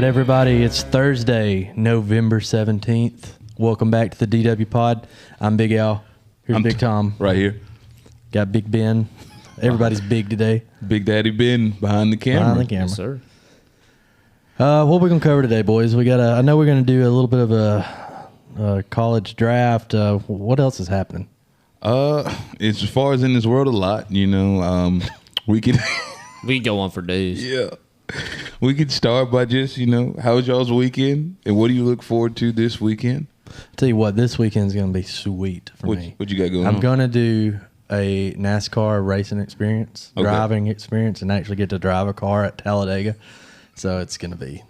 everybody. It's Thursday, November 17th. Welcome back to the DW Pod. I'm Big Al. Here's Big Tom. Right here. Got Big Ben. Everybody's big today. Big Daddy Ben behind the camera. Behind the camera. Yes, sir. What we gonna cover today, boys? I know we're gonna do a little bit of a college draft. What else is happening? It's as far as in this world, a lot. You know, we could We go on for days. yeah. We could start by just, how was y'all's weekend? And what do you look forward to this weekend? Tell you what, this weekend's going to be sweet for me. What you got going I'm on? going to do a NASCAR racing experience, driving experience, and actually get to drive a car at Talladega. So it's going to be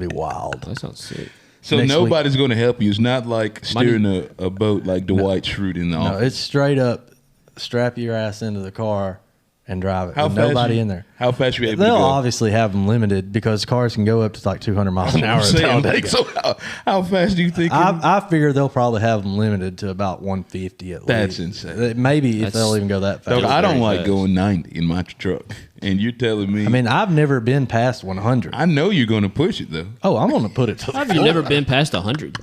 wild. That sounds sick. So next nobody's going to help you. It's not like steering a boat like Dwight Schrute in the No, office. it's straight up strap your ass into the car and drive it. How with fast nobody you- in there. How fast are you able They'll to go? obviously have them limited because cars can go up to like 200 miles an hour at Talladega. So how fast do you think? I figure they'll probably have them limited to about 150 at That's least. insane. Maybe if That's- they'll even go that fast. Dog, I don't very like fast. going 90 in my truck. And you're telling me. I mean, I've never been past 100. I know you're going to push it, though. Oh, I'm going to put it to the Have you floor. never been past 100?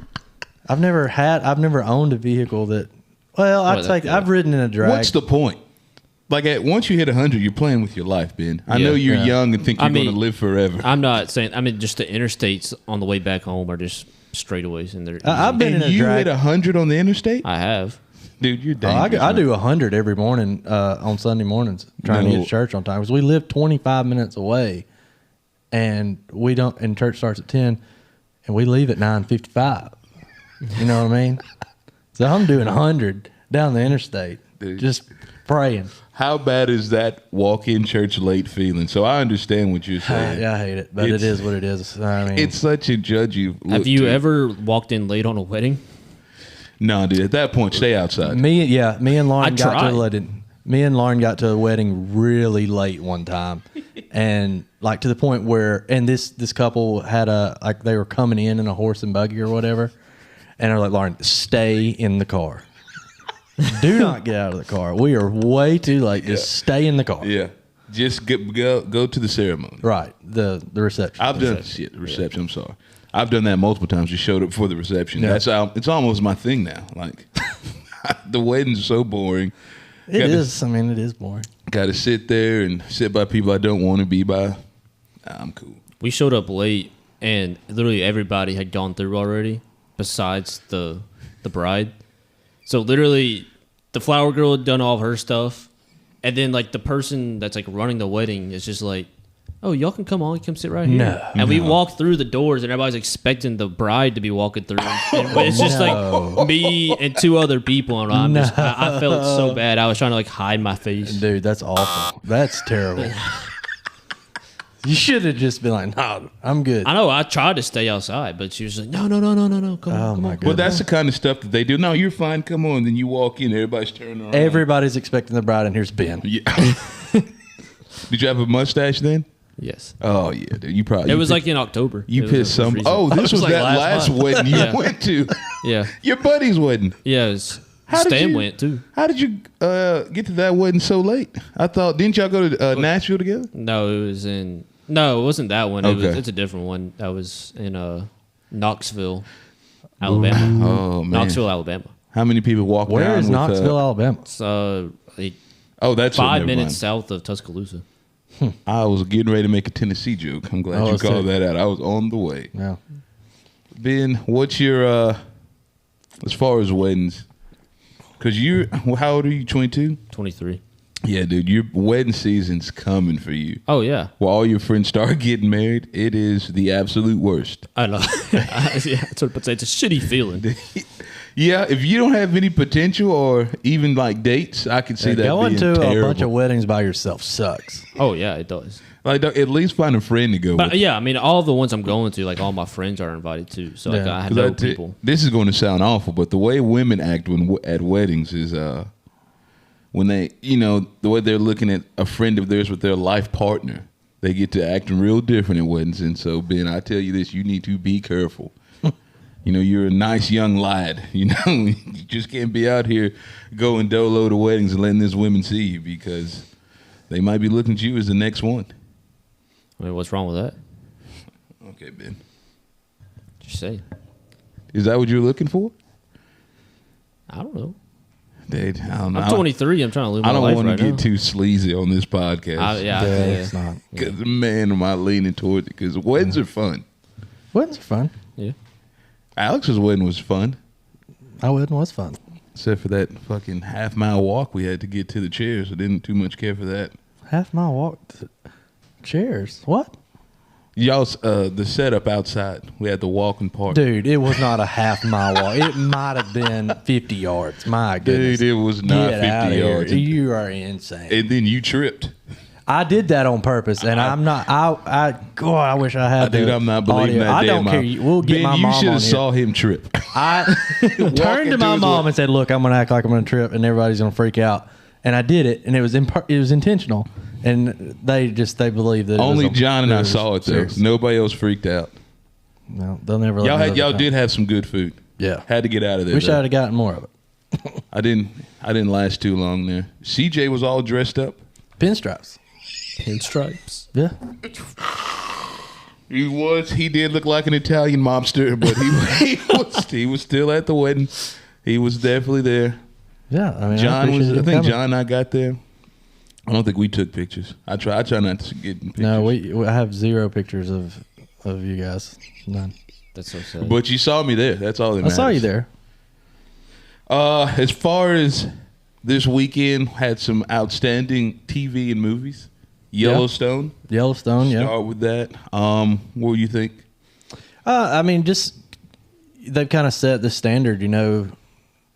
I've never owned a vehicle that. Well, I've ridden in a drag. What's the point? Like, once you hit 100, you're playing with your life, Ben. I know you're Yeah. young and think you're going to live forever. I'm not saying. I mean, just the interstates on the way back home are just straightaways, and they're. I've been And in a you drag. hit 100 on the interstate? I have. Dude, you're Oh, dangerous. I do 100 every morning on Sunday mornings, trying to get No. to church on time. Because we live 25 minutes away, and we don't. And church starts at 10, and we leave at 9:55. You know what I mean? So I'm doing 100 down the interstate, Dude. just praying. How bad is that walk-in church late feeling? So I understand what you're saying. Yeah, I hate it, but it It's- is what it is. I mean, It's such a judgy look Have you to it. ever walked in late on a wedding? No, dude. At that point, stay outside. me and Lauren I got to tried. the wedding. Me and Lauren got to a wedding really late one time, and like to the point where, and this couple had they were coming in a horse and buggy or whatever, and they're like, Lauren, stay in the car. Do not get out of the car. We are way too late. Just stay in the car. Yeah. Just go to the ceremony. Right. The reception. I've done the reception. I'm sorry. I've done that multiple times. Just showed up for the reception. Yeah. It's almost my thing now. Like the wedding's so boring. It Got to- is. I mean, it is boring. Got to sit there and sit by people I don't want to be by. I'm cool. We showed up late, and literally everybody had gone through already, besides the bride. So literally, the flower girl had done all of her stuff, and then like the person that's like running the wedding is just like, "Oh, y'all can come on, come sit right here." No. And we walked through the doors, and everybody's expecting the bride to be walking through, and it's just like me and two other people, and I felt so bad. I was trying to like hide my face. Dude, that's awful. That's terrible. You should have just been like, no, I'm good. I know I tried to stay outside, but she was like, "No, come on." Oh, my Well, goodness. that's the kind of stuff that they do. No, you're fine. Come on. Then you walk in. Everybody's turning around. Everybody's expecting the bride, and here's Ben. Yeah. Did you have a mustache then? Yes. Oh yeah, dude. You probably. It was like in October. You It was pissed for some. reason. Oh, this was like that last last wedding you Yeah. went to. Yeah. Your buddy's wedding. Yes. How did Stan you- went too. How did you get to that wedding so late? I thought, didn't y'all go to Nashville together? No, it wasn't that one. Okay. It's a different one. That was in Knoxville, Alabama. Oh man, Knoxville, Alabama. How many people walked down? Where is with, Knoxville, Alabama? It's like Oh, that's 5 never minutes mind. south of Tuscaloosa. I was getting ready to make a Tennessee joke. I'm glad Oh, you let's called do it. that out. I was on the way. Yeah. Ben, what's your as far as weddings? Because how old are you? 22. 23. Yeah, dude, your wedding season's coming for you. Oh yeah, While all your friends start getting married, it is the absolute worst. I know. Yeah, that's what it's a shitty feeling. Yeah, if you don't have any potential or even like dates, I could see that Going being to terrible. a bunch of weddings by yourself sucks. Oh yeah, it does. Like, at least find a friend to go But with. yeah, I mean, all the ones I'm going to, like all my friends are invited too. So like, Yeah. I 'Cause know I tell- people. This is going to sound awful, but the way women act at weddings is when they, the way they're looking at a friend of theirs with their life partner, they get to acting real different at weddings. And so, Ben, I tell you this, you need to be careful. You're a nice young lad. You just can't be out here going dolo to weddings and letting these women see you because they might be looking at you as the next one. I mean, what's wrong with that? Okay, Ben. Just say. Is that what you're looking for? I don't know. Dude, I don't know. I'm 23. I'm trying to live my I don't life want right to get now. too sleazy on this podcast. Yeah, It's not. Because, man, am I leaning towards it. Because weddings are fun. Weddings are fun. Yeah. Alex's wedding was fun. My wedding was fun. Except for that fucking half-mile walk we had to get to the chairs. I didn't too much care for that. Half-mile walk to chairs. What? Y'all's, the setup outside. We had the walking park. Dude, it was not a half-mile walk. It might have been 50 yards. My goodness. Dude, it was not Get 50 outta here. yards. You are insane. And then you tripped. I did that on purpose, and I'm not. I wish I had. Dude, I'm not believing audio. that. I don't damn care. We'll get Ben, my you mom should on have here. saw him trip. I turned to my his mom way. and said, "Look, I'm going to act like I'm going to trip, and everybody's going to freak out." And I did it, and it was intentional. And they believed that it Only was John and I was saw it though. serious. Nobody else freaked out. No, they'll never. let me live Y'all it did down. have some good food. Yeah. Had to get out of there. Wish though. I had gotten more of it. I didn't last too long there. CJ was all dressed up. Pinstripes. Pinstripes. Yeah. He did look like an Italian mobster, but he was still at the wedding. He was definitely there. Yeah. I mean, John was. I think coming. John and I got there. I don't think we took pictures. I try not to get in pictures. No, I have 0 pictures of you guys. None. That's so sad. But you saw me there. That's all that I matters. saw you there. As far as this weekend, had some outstanding TV and movies. Yellowstone. Yellowstone. Yeah. Start with that. What do you think? I mean, just they've kind of set the standard,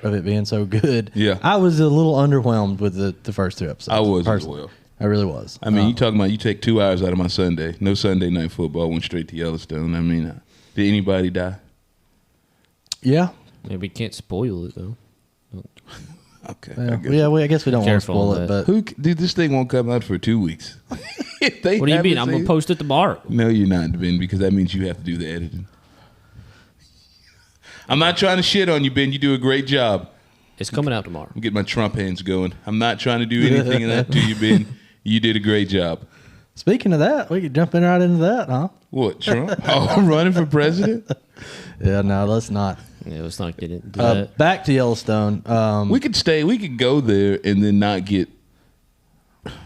of it being so good. Yeah. I was a little underwhelmed with the first 2 episodes. I was as personally. well. I really was. I mean, you talking about you take 2 hours out of my Sunday. No Sunday night football. Went straight to Yellowstone. I mean, did anybody die? Yeah. Maybe we can't spoil it though. Okay. I guess we don't want to Careful spoil on it, that. but Dude, this thing won't come out for 2 weeks. What do you mean? I'm gonna post it tomorrow. No, you're not, Ben, because that means you have to do the editing. I'm not trying to shit on you, Ben. You do a great job. It's coming out tomorrow. I'm getting my Trump hands going. I'm not trying to do anything of that to you, Ben. You did a great job. speaking of that, we could jump in right into that, huh? What, Trump? Oh, running for president? Yeah, no, let's not. Yeah, let's not get into that. Back to Yellowstone. We could go there and then not get,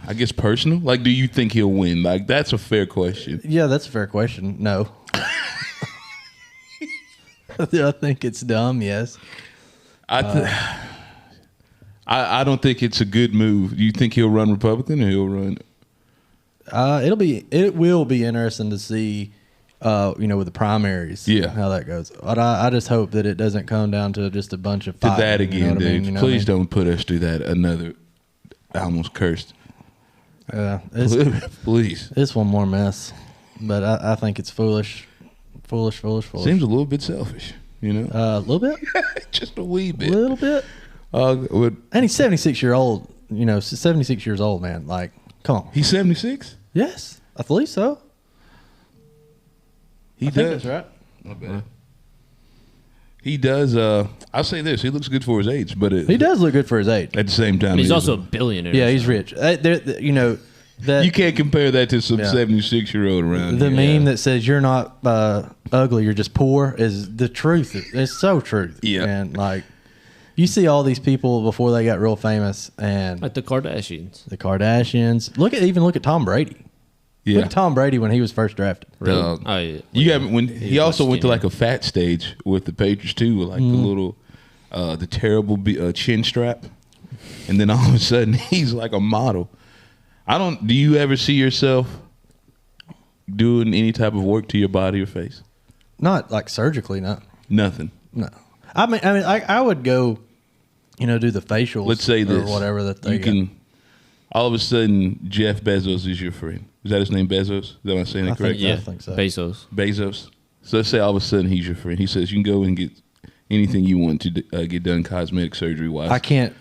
I guess, personal. Like, do you think he'll win? Like, that's a fair question. Yeah, that's a fair question. No. I think it's dumb, yes. I don't think it's a good move. Do you think he'll run Republican or he'll run? It will be interesting to see, with the primaries, Yeah. how that goes. But I just hope that it doesn't come down to just a bunch of To fighting, that you know again, what I dude. mean? Please don't put us through that. I almost cursed. Please. It's one more mess, but I think it's foolish. Seems Seems a little bit selfish, a little bit, just a wee bit. little bit. And he's 76 years old. 76 years old, man. Like, come on. He's 76. Yes, I believe so. He I think does. that's right. Not bad. He does. I'll say this: he looks good for his age, but He does look good for his age. at the same time, But he's he also a is billionaire. Yeah, he's rich. That you can't compare that to some Yeah. 76-year-old around the here. meme that says you're not ugly, you're just poor is the truth. It's so true. Yeah. And like, you see all these people before they got real famous, and like the Kardashians. the Kardashians. Look at Tom Brady. Yeah. Look at Tom Brady when he was first drafted. Really? Dog. Oh, yeah. You got when he was also went to skinny. like a fat stage with the Patriots too, with like the little, the terrible chin strap, and then all of a sudden he's like a model. Do you ever see yourself doing any type of work to your body or face? Not like surgically, no. Nothing. No. I would go, do the facials. Let's say this. or whatever that they you got. can. All of a sudden, Jeff Bezos is your friend. Is that his name, Bezos? Is that what I'm saying I that think correctly? Yeah, think so. Bezos. Bezos. So let's say all of a sudden he's your friend. He says you can go and get anything you want to get done cosmetic surgery wise. I can't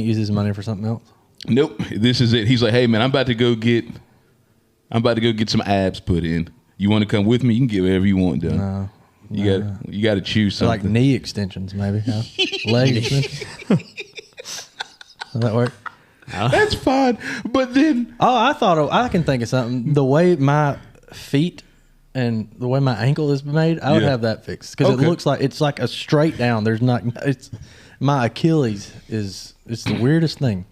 use his money for something else. Nope. This is it. He's like, hey man, I'm about to go get some abs put in. You want to come with me? You can get whatever you want done. No. You got to choose So like something. knee extensions, maybe. Huh? Leg extensions. Does that work? That's fine. But then Oh, I can think of something. The way my feet and the way my ankle is made, I would have that fixed because it looks like it's like a straight down. There's not. It's my Achilles is. It's the weirdest thing.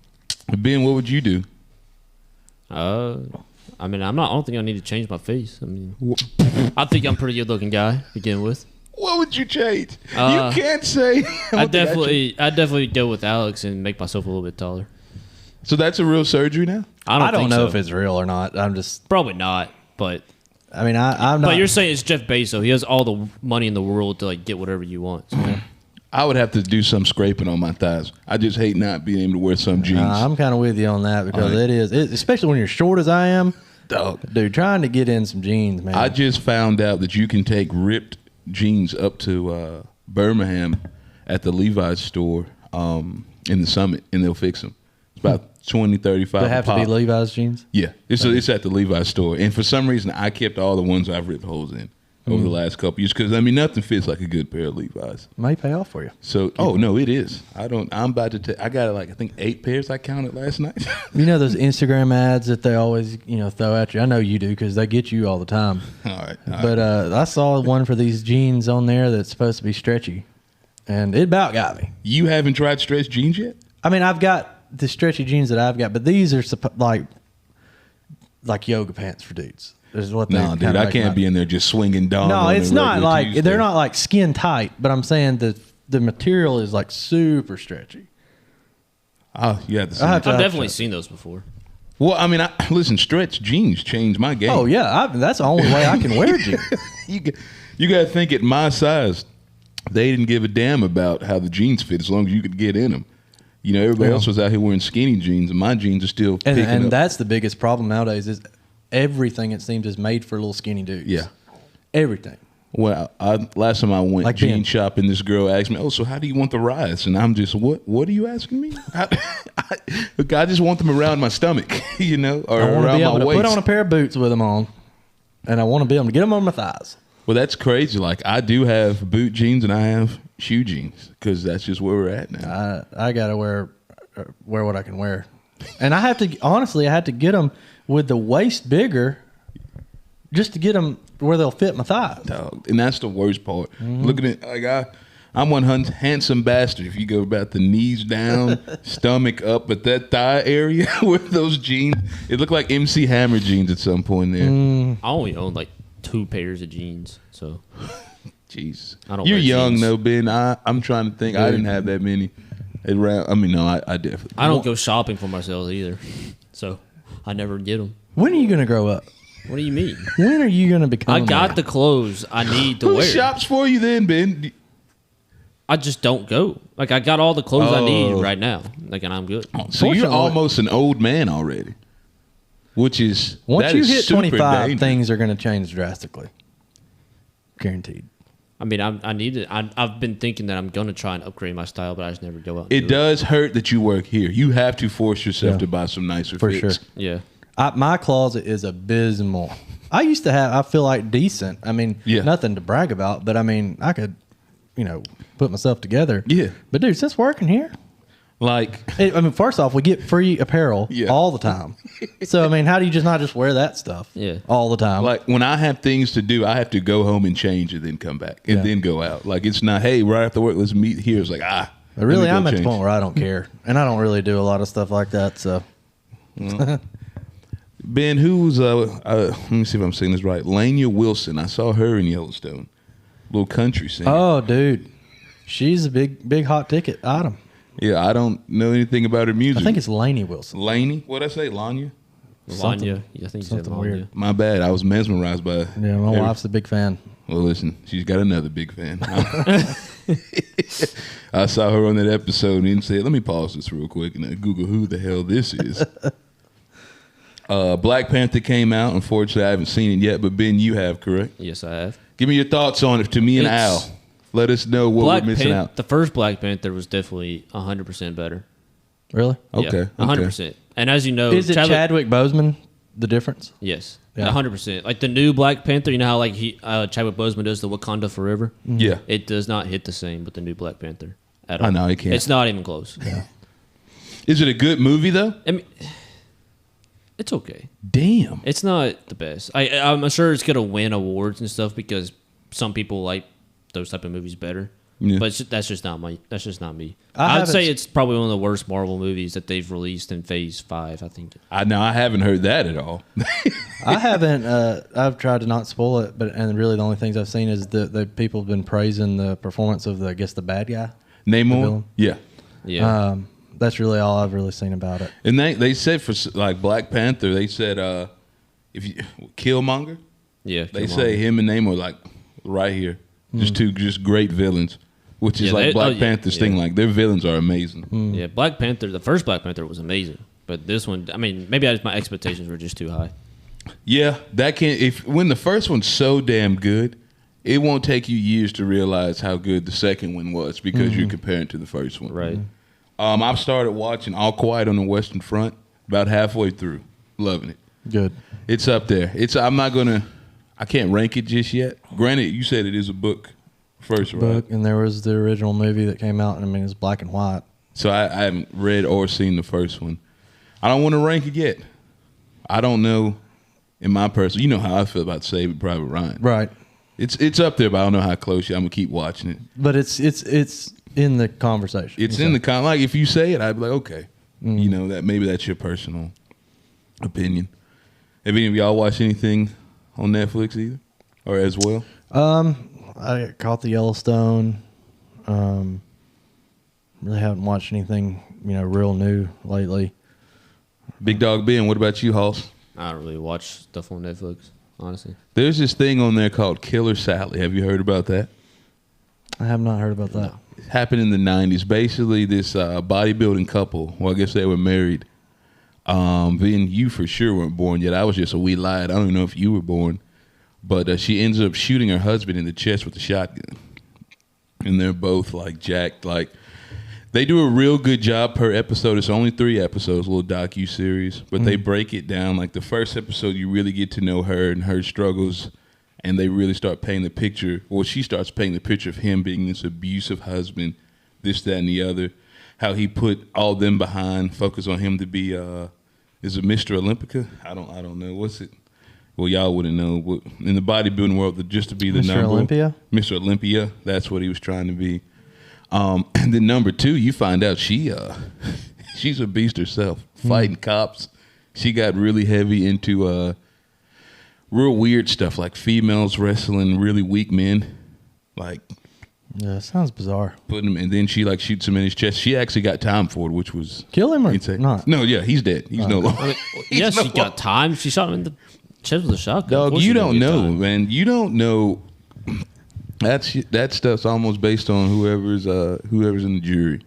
Ben, what would you do? I mean, I don't think I need to change my face. I mean, I think I'm a pretty good looking guy to begin with. What would you change? You can't say. I'd definitely go with Alex and make myself a little bit taller. So that's a real surgery now? I don't know if it's real or not. I'm just probably not, but I mean, I'm not. But you're saying it's Jeff Bezos. He has all the money in the world to like get whatever you want. So. I would have to do some scraping on my thighs. I just hate not being able to wear some jeans. I'm kind of with you on that because especially when you're short as I am. Dog. Dude, trying to get in some jeans, man. I just found out that you can take ripped jeans up to Birmingham at the Levi's store in the Summit, and they'll fix them. It's about $20, $35. They have to be Levi's jeans? Yeah. It's at the Levi's store. And for some reason, I kept all the ones I've ripped holes in over the last couple years because, I mean, nothing fits like a good pair of Levi's. May pay off for you. So, no, it is. I got I think 8 pairs I counted last night. You know those Instagram ads that they always, throw at you? I know you do because they get you all the time. All right. But I saw one for these jeans on there that's supposed to be stretchy, and it about got me. You haven't tried stretch jeans yet? I mean, I've got the stretchy jeans that I've got, but these are like yoga pants for dudes. Is what no, dude, I can't be in there just swinging down. No, it's not like Tuesday. They're not like skin tight, but I'm saying the material is like super stretchy. Oh, you have to see. I've definitely seen those before. Well, I mean, listen, stretch jeans changed my game. Oh yeah, that's the only way I can wear jeans. You got to think at my size, they didn't give a damn about how the jeans fit as long as you could get in them. Everybody else was out here wearing skinny jeans, and my jeans are still picking up. And that's the biggest problem nowadays is everything, it seems, is made for little skinny dudes. Yeah. Everything. Well, last time I went like jean shopping, this girl asked me, so how do you want the rise? And I'm just, what are you asking me? I just want them around my stomach, or I around be able my to waist. put on a pair of boots with them on, and I want to be able to get them on my thighs. Well, that's crazy. Like, I do have boot jeans and I have shoe jeans because that's just where we're at now. I got to wear what I can wear. And I have to get them with the waist bigger just to get them where they'll fit my thighs. Dog. And that's the worst part. Looking at, like, I'm one handsome bastard if you go about the knees down, stomach up, but that thigh area with those jeans, it looked like MC Hammer jeans at some point there. I only own like 2 pairs of jeans, so. Jeez. You're young jeans. though, Ben. I'm trying to think. I didn't have that many. I definitely. I don't go shopping for myself either, so I never get them. When are you going to grow up? What do you mean? When are you going to become? I got the clothes I need to Who wear. shops for you then, Ben? I just don't go. Like, I got all the clothes I need right now. Like, and I'm good. So you're almost an old man already, which is once you hit super 25, dangerous. things are going to change drastically. Guaranteed. I mean, I need it. I've been thinking that I'm going to try and upgrade my style, but I just never go out. It does hurt that you work here. You have to force yourself to buy some nicer For fits. sure. Yeah. My closet is abysmal. I used to have, I feel like, decent. I mean, nothing to brag about, but I mean, I could, put myself together. Yeah. But dude, since working here, like, first off, we get free apparel all the time. So, I mean, how do you not just wear that stuff all the time? Like, when I have things to do, I have to go home and change and then come back and then go out. Like, it's not, hey, right after work, let's meet here. It's like, But really, I'm at the point where I don't care. And I don't really do a lot of stuff like that, so. Ben, who's, let me see if I'm saying this right, Lania Wilson. I saw her in Yellowstone. Little country singer. Oh, dude. She's a big hot ticket item. Yeah, I don't know anything about her music. I think it's Lainey Wilson. Laney? What'd I say? Lanya? Lanya. I think you said Lanya. Weird. My bad. I was mesmerized by Yeah, my wife's a big fan. Well, listen, she's got another big fan. I saw her on that episode and said, let me pause this real quick and Google who the hell this is. Black Panther came out. Unfortunately, I haven't seen it yet, but Ben, you have, correct? Yes, I have. Give me your thoughts on it to me and Al. Let us know what we're missing out. The first Black Panther was definitely 100% better. Really? Okay. Yeah, 100%. And as you know, is it Chadwick Boseman the difference? Yes, Yeah. 100%. Like the new Black Panther, you know how like Chadwick Boseman does the Wakanda Forever? Yeah. It does not hit the same with the new Black Panther at all. I know, it can't. It's not even close. Yeah. Is it a good movie, though? I mean, It's okay. Damn. It's not the best. I'm sure it's gonna win awards and stuff because some people like those type of movies better. Yeah. But that's just not me. I I'd say haven't- it's probably one of the worst Marvel movies that they've released in Phase 5. I think. I haven't heard that at all. I haven't. I've tried to not spoil it, and really the only things I've seen is the people have been praising the performance of the bad guy. Namor? villain. Yeah. Yeah. That's really all I've really seen about it. And they said for like Black Panther, they said if you Killmonger, yeah. they Killmonger. say him and Namor like right here, just two great villains, which is Yeah, like Black yeah, Panther's thing. Like their villains are amazing. Yeah, Black Panther. The first Black Panther was amazing, but this one, I mean, maybe my expectations were just too high. Yeah, that can when the first one's so damn good, it won't take you years to realize how good the second one was because you're comparing it to the first one. Right. I've started watching All Quiet on the Western Front about halfway through, loving it. Good. It's up there. I can't rank it just yet. Granted, you said it is a book first, right? Book, and there was the original movie that came out, and I mean it's black and white. So I haven't read or seen the first one. I don't want to rank it yet. I don't know. In my personal, you know how I feel about Saving Private Ryan. Right. It's up there, but I don't know how close I'm gonna keep watching it. But it's in the conversation. It's in the like if you say it, I'd be like, okay, you know that maybe that's your personal opinion. Have any of y'all watched anything on Netflix either, or as well? I caught the Yellowstone. Really haven't watched anything real new lately. Big Dog Ben, what about you, Hoss? I don't really watch stuff on Netflix, honestly. There's this thing on there called Killer Sally. Have you heard about that? I have not heard about that. It happened in the 90s. Basically, this bodybuilding couple, well, I guess they were married. Being you for sure weren't born yet. I was just a wee lad. I don't even know if you were born. But she ends up shooting her husband in the chest with a shotgun. And they're both like jacked. Like they do a real good job per episode. It's only 3 episodes, a little docu-series. But they break it down. Like the first episode, you really get to know her and her struggles. And they really start painting the picture. Well, she starts painting the picture of him being this abusive husband, this, that, and the other. How he put all them behind, focus on him to be, is it Mr. Olympica? I don't know. What's it? Well, y'all wouldn't know. In the bodybuilding world, just to be the Mr. number. Olympia? Mr. Olympia. That's what he was trying to be. And then number 2, you find out she's a beast herself, fighting cops. She got really heavy into real weird stuff like females wrestling really weak men. Like, Yeah, sounds bizarre. putting him, and then she like shoots him in his chest. She actually got time for it, which was Kill him or insane. not? No, yeah, he's dead. He's no longer. Yeah, she got time. She shot him in the chest with a shotgun. Of Dog, course you she gonna don't get know, time. man. You don't know. That stuff's almost based on whoever's in the jury.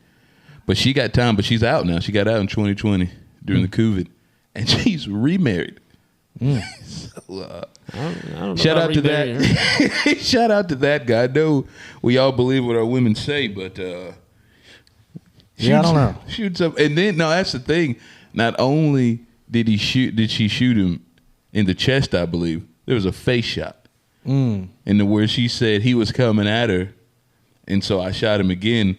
But she got time. But she's out now. She got out in 2020 during the COVID, and she's remarried. So, I don't know shout about out to remarrying her. that. Shout out to that guy. I know we all believe what our women say, but Yeah, I don't know. Shoots up, and then no, that's the thing. Not only did she shoot him in the chest, I believe there was a face shot, and where she said he was coming at her, and so I shot him again.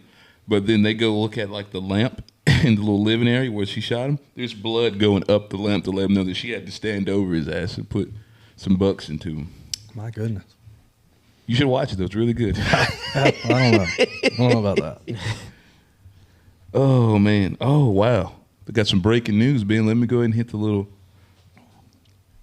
But then they go look at like the lamp in the little living area where she shot him. There's blood going up the lamp to let him know that she had to stand over his ass and put some bucks into him. My goodness. You should watch it though. It's really good. I don't know. I don't know about that. Oh man. Oh wow. We got some breaking news, Ben. Let me go ahead and hit the little.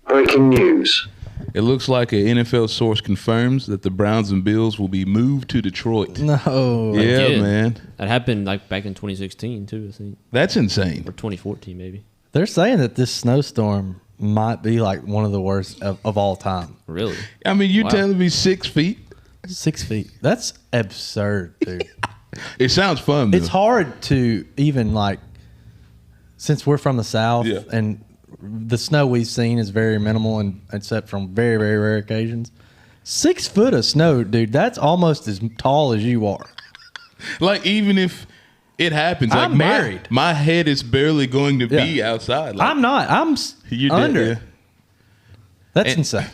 Breaking news. It looks like an NFL source confirms that the Browns and Bills will be moved to Detroit. No. Yeah, Again. man. That happened like back in 2016 too, I think, That's insane. or 2014 maybe. They're saying that this snowstorm might be like one of the worst of all time. Really? I mean, you're Wow. telling me 6 feet? 6 feet. That's absurd, dude. It sounds fun, though. It's hard to even like, since we're from the South Yeah. and the snow we've seen is very minimal and except from very, very rare occasions. 6 foot of snow, dude, that's almost as tall as you are. Like, even if it happens, like I'm married. My head is barely going to be Yeah. outside. Like, I'm not. I'm you're dead, under. yeah. That's And- insane.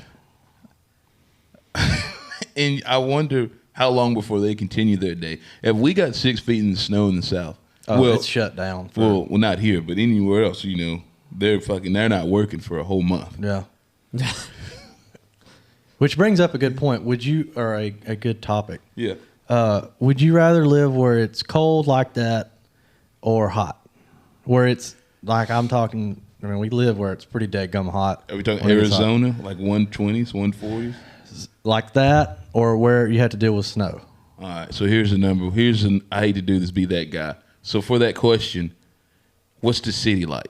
And I wonder how long before they continue their day. If we got 6 feet in the snow in the South, Oh, well, it's shut down. For, well, not here, but anywhere else, you know, they're not working for a whole month. Yeah. Which brings up a good point. Would you, or a good topic? Yeah. Would you rather live where it's cold like that or hot? Where it's like we live where it's pretty dead-gum hot. Are we talking Where it's hot. Arizona, like 120s, 140s? Like that, or where you have to deal with snow? All right, so here's the number. I hate to do this, be that guy. So for that question, what's the city like?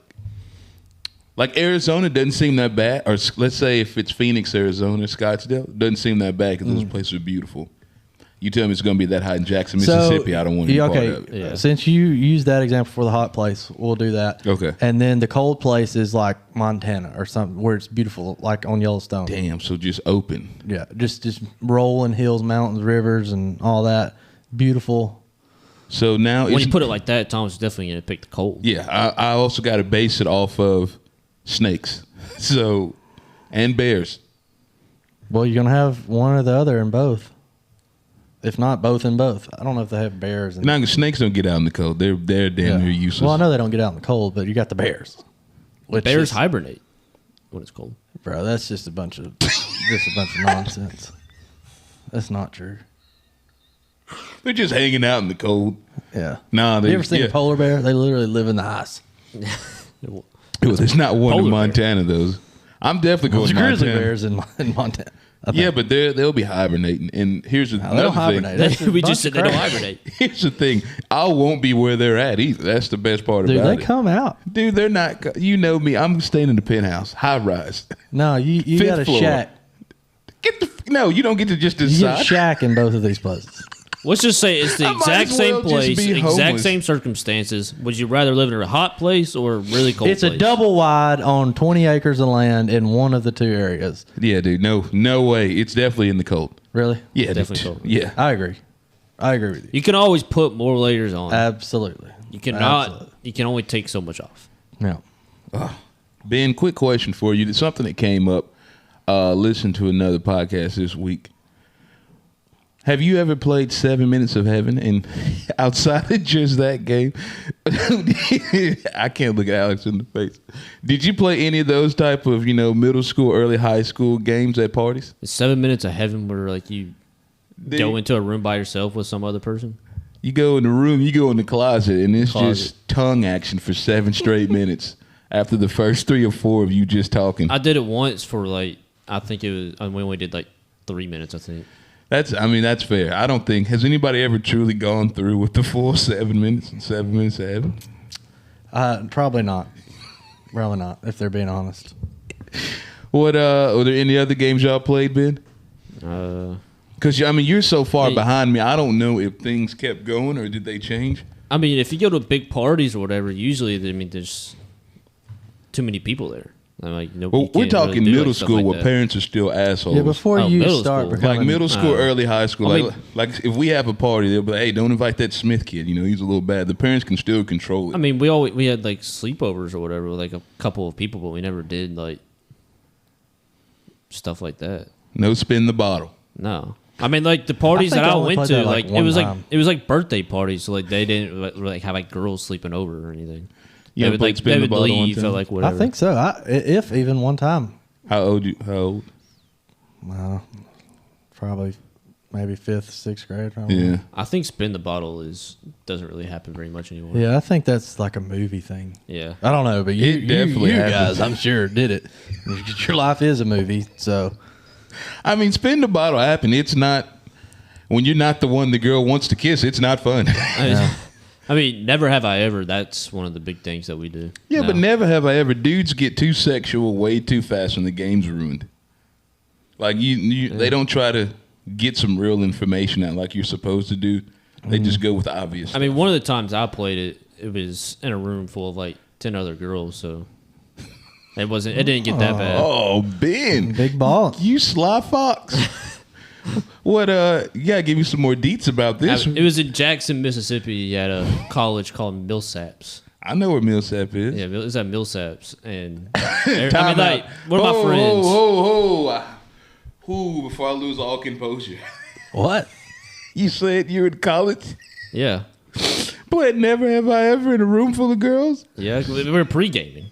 Like Arizona doesn't seem that bad. Or let's say if it's Phoenix, Arizona, Scottsdale, doesn't seem that bad because those places are beautiful. You tell me it's going to be that hot in Jackson, Mississippi, I don't want to be part of it. Yeah. Since you used that example for the hot place, we'll do that. Okay. And then the cold place is like Montana or something where it's beautiful, like on Yellowstone. Damn, so just open. Yeah, just rolling hills, mountains, rivers, and all that. Beautiful. So now When you put it like that, Tom's definitely going to pick the cold. Yeah, I also got to base it off of snakes. So, and bears. Well, you're going to have one or the other in both. If not both in both. I don't know if they have bears. Now, the snakes don't get out in the cold. They're damn near useless. Well, I know they don't get out in the cold, but you got the bears. Bears hibernate when it's cold. Bro, that's just a bunch of nonsense. That's not true. They're just hanging out in the cold. Yeah. Nah, You ever seen a polar bear? They literally live in the ice. Well, there's not one in Polar Montana, though. I'm definitely going There's to grizzly Montana. bears in Montana. Yeah, but they'll be hibernating. And here's They don't another hibernate. thing. That's a We bunch just of said they don't crap. hibernate. Here's the thing. I won't be where they're at either. That's the best part Dude, about they it. come out. Dude, they're not. You know me. I'm staying in the penthouse, high rise. No, you Fifth got a floor. shack. No, you don't get to just You get decide. a shack in both of these places. Let's just say it's the I might exact as same well just place, be exact homeless. same circumstances. Would you rather live in a hot place or a really cold It's place? a double wide on 20 acres of land in one of the two areas. Yeah, dude. No way. It's definitely in the cold. Really? Yeah, Definitely dude. cold. Yeah. I agree with you. You can always put more layers on. Absolutely. You cannot. Absolutely. You can only take so much off. No. Ben, quick question for you. It's something that came up. Listen to another podcast this week. Have you ever played 7 Minutes of Heaven? And outside of just that game, I can't look at Alex in the face. Did you play any of those type of, middle school, early high school games at parties? It's 7 minutes of heaven where like you go into a room by yourself with some other person. You go in the room, you go in the closet, and it's Closet. just tongue action for 7 straight minutes after the first 3 or 4 of you just talking. I did it once for I think it was, we only did 3 minutes, I think. That's fair. I don't think, has anybody ever truly gone through with the full 7 minutes and 7 minutes of heaven? Probably not. Probably not, if they're being honest. What, were there any other games y'all played, Ben? Because, you're so far behind me. I don't know if things kept going or did they change? If you go to big parties or whatever, usually, there's too many people there. Well, we're talking middle school where parents are still assholes. Yeah, before you middle start school. becoming... Like middle school, early high school. I mean- like if we have a party, they'll be like, hey, don't invite that Smith kid. He's a little bad. The parents can still control it. We had sleepovers or whatever with a couple of people, but we never did stuff like that. No spin the bottle. No. The parties I think that I I only went played to, that, one time. it was like birthday parties, so they didn't have girls sleeping over or anything. You They ever would played spin the bottle one leave time? at whatever. I think so. If even one time. How old? Probably maybe 5th, 6th grade. Probably. Yeah. I think spin the bottle doesn't really happen very much anymore. Yeah, I think that's like a movie thing. Yeah. I don't know, but It definitely you happens. guys, I'm sure, did it. Your life is a movie, so... Spin the bottle happened. It's not, when you're not the one the girl wants to kiss, it's not fun. Never have I ever. That's one of the big things that we do. Yeah, No. but never have I ever. Dudes get too sexual way too fast when the game's ruined. They don't try to get some real information out like you're supposed to do. They just go with the obvious stuff. One of the times I played it was in a room full of 10 other girls, so it didn't get that bad. Oh, Ben. Big ball. You sly fox. What, you gotta give me some more deets about this. It was in Jackson, Mississippi at a college called Millsaps. I know where Millsap is. Yeah, it was at Millsaps. And Time out. one of my friends. Who, before I lose all composure. What? You said you were in college? Yeah. Boy, never have I ever in a room full of girls. Yeah, we were pre-gaming.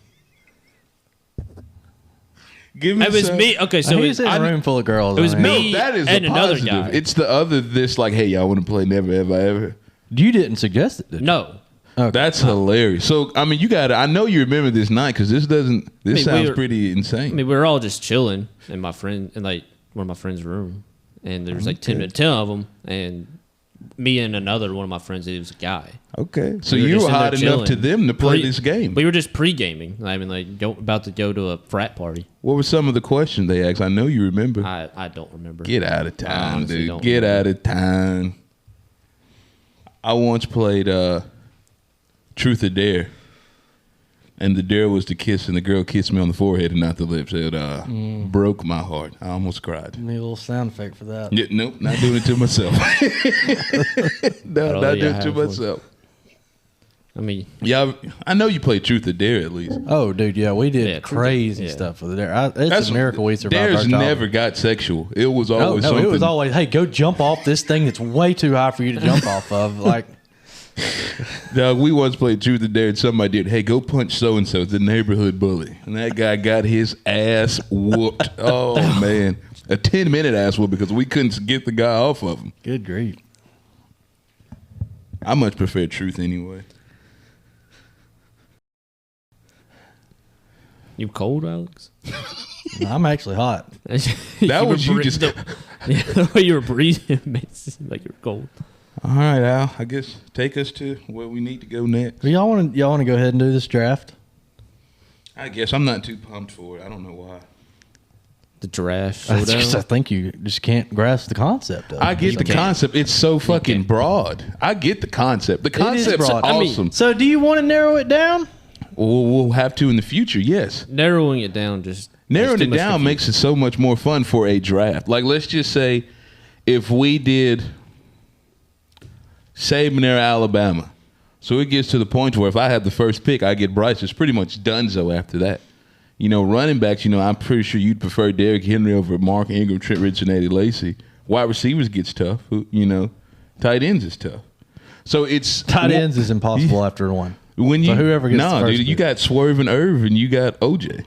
Give me It was some. me. Okay, so He's in a room full of girls. it was I mean. me. No, that is and the another positive. guy. It's the other. This like, hey, y'all want to play Never Have I Ever? You didn't suggest it, did you? No. Okay. That's hilarious. So I mean, you got to. I know you remember this night because this doesn't. This we sounds were- pretty insane. I mean, we were all just chilling in my friend in like one of my friends' room, and there was like 10 of them, and me and another one of my friends. It was a guy. Okay, so We were you just were in there hot enough chilling. to them to play this game. We were just pre-gaming. I mean, like about to go to a frat party. What were some of the questions they asked? I know you remember. I don't remember. Get out of I town, honestly dude. don't Get remember. out of town. I once played Truth or Dare. And the dare was to kiss, and the girl kissed me on the forehead and not the lips. It broke my heart. I almost cried. Need a little sound effect for that. Yeah, nope, not doing it to myself. No, not doing it to myself. I mean, Yeah, I know you played Truth or Dare at least. Oh, dude, yeah, we did Yeah, crazy yeah. stuff with it. It's a miracle we survived our Dares childhood. never got sexual. It was No, always no, something. it was always, hey, go jump off this thing that's way too high for you to jump off of. Like, Dog, we once played Truth or Dare, and somebody did, hey, go punch so-and-so, the neighborhood bully. And that guy got his ass whooped. Oh, man. A 10-minute ass whoop because we couldn't get the guy off of him. good grief. I much prefer Truth anyway. you cold, Alex? I'm actually hot. That was you just... The way you were breathing made it seem like you were cold. All right, Al, I guess take us to where we need to go next. Do y'all want to go ahead and do this draft? I guess I'm not too pumped for it. I don't know why. The giraffe That's showdown. just, I think you just can't grasp the concept of it. I get the can't. concept. It's so fucking can't. broad. I get the concept. The is concept's broad. awesome. So do you want to narrow it down? We'll have to in the future, yes. Narrowing it down just Narrowing too it much down confusion. makes it so much more fun for a draft. Like, let's just say if we did Saban era Alabama. So it gets to the point where if I have the first pick, I get Bryce. It's pretty much donezo after that. You know, running backs, you know, I'm pretty sure you'd prefer Derrick Henry over Mark Ingram, Trent Richardson, Eddie Lacy. Wide receivers gets tough. You know, tight ends is tough. So it's... Tight ends is impossible after one. When you So whoever gets the first dude, you pick. got Swerve and Irv, and you got OJ.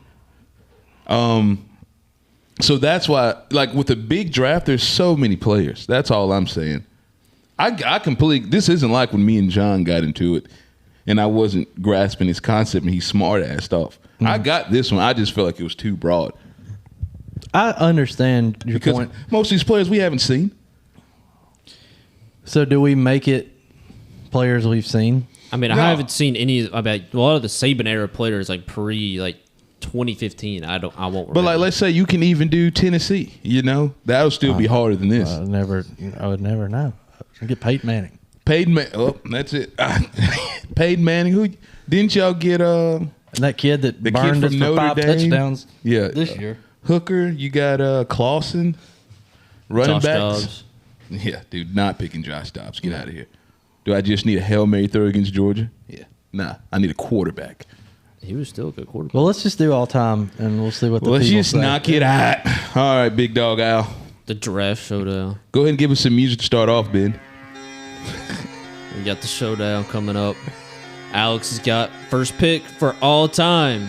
So that's why, like with a big draft, there's so many players. That's all I'm saying. I completely. This isn't like when me and John got into it, and I wasn't grasping his concept, and he smart-assed off. I got this one. I just felt like it was too broad I understand your because point. most of these players we haven't seen. So do we make it players we've seen? I mean, No. I haven't seen any. I bet a lot of the Saban era players like pre 2015. I won't. Remember. But like, let's say you can even do Tennessee. You know, that'll still be harder than this. I would never know. I get Peyton Manning. Peyton Manning. Oh, that's it. Peyton Manning. Who didn't y'all get? And that kid that The kid burned us from for Notre 5 Dame? touchdowns Yeah, this year. Hooker. You got Clausen. Running Josh backs. Dobbs. Yeah, dude, not picking Josh Dobbs. Get out of here. Do I just need a Hail Mary throw against Georgia? Yeah. Nah, I need a quarterback. He was still a good quarterback. Well, let's just do all time, and we'll see what the Let's people just say. knock it out. All right, big dog Al. The giraffe showdown. Go ahead and give us some music to start off, Ben. We got the showdown coming up. Alex has got first pick for all time.